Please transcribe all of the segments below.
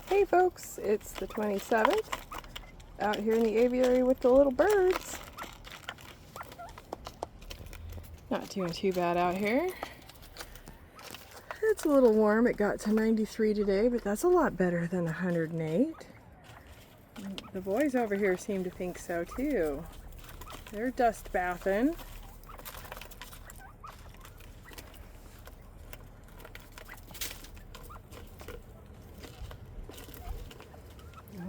Hey folks, it's the 27th, out here in the aviary with the little birds. Not doing too bad out here. It's a little warm, it got to 93 today, but that's a lot better than 108. The boys over here seem to think so too. They're dust bathing.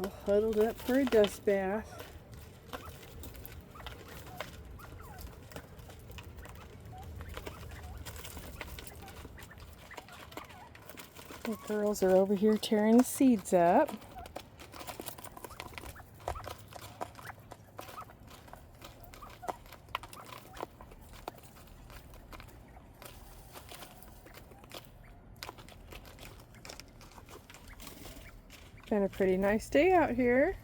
All huddled up for a dust bath. The girls are over here tearing the seeds up. Been a pretty nice day out here.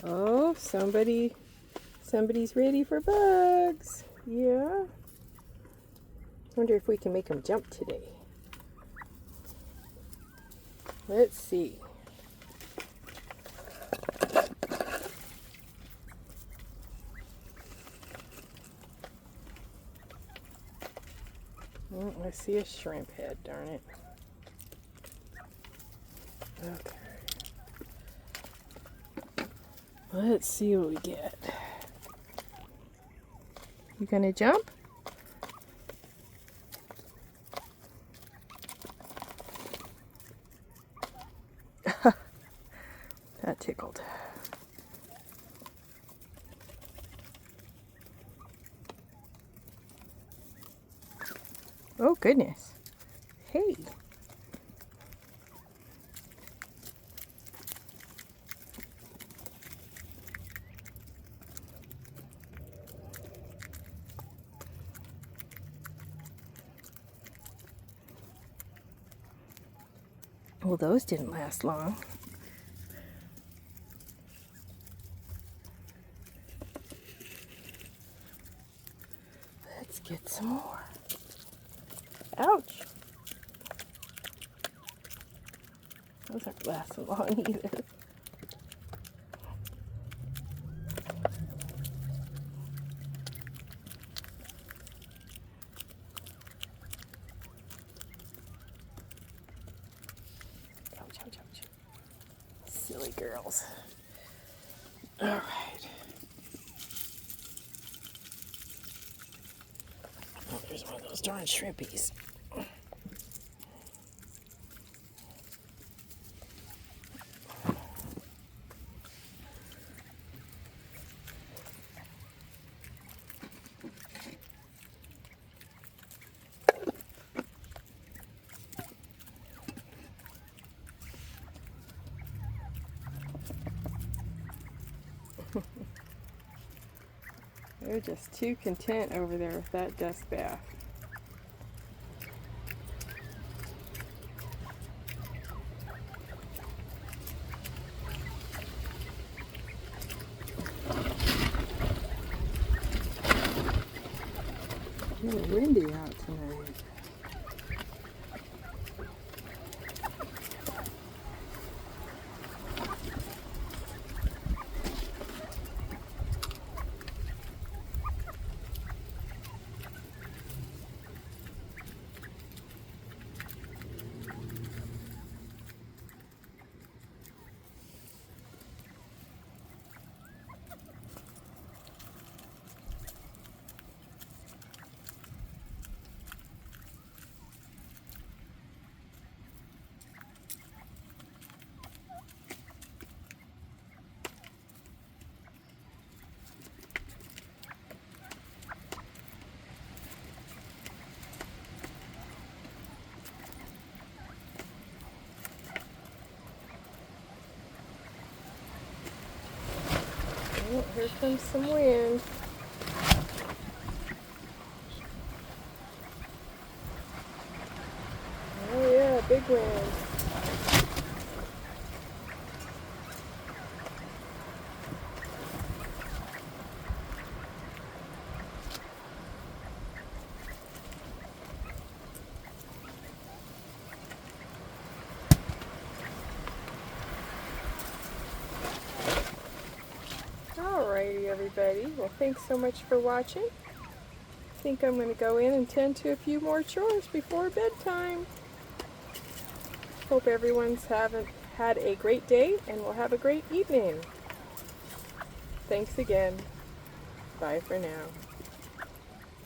Oh, somebody's ready for bugs. Yeah. Wonder if we can make them jump today. Let's see. Oh, I see a shrimp head, darn it. Okay. Let's see what we get. You gonna jump? That tickled. Oh goodness. Hey. Well, those didn't last long. Let's get some more. Ouch. Those aren't lasting long either. Ouch, ouch, ouch. Silly girls. All right. Oh, there's one of those darn shrimpies. They're just too content over there with that dust bath. It's really windy out tonight. Oh, here comes some wind. Oh yeah, big wind. everybody. Well, thanks so much for watching. I think I'm going to go in and tend to a few more chores before bedtime. Hope everyone's had a great day and will have a great evening. Thanks again. Bye for now.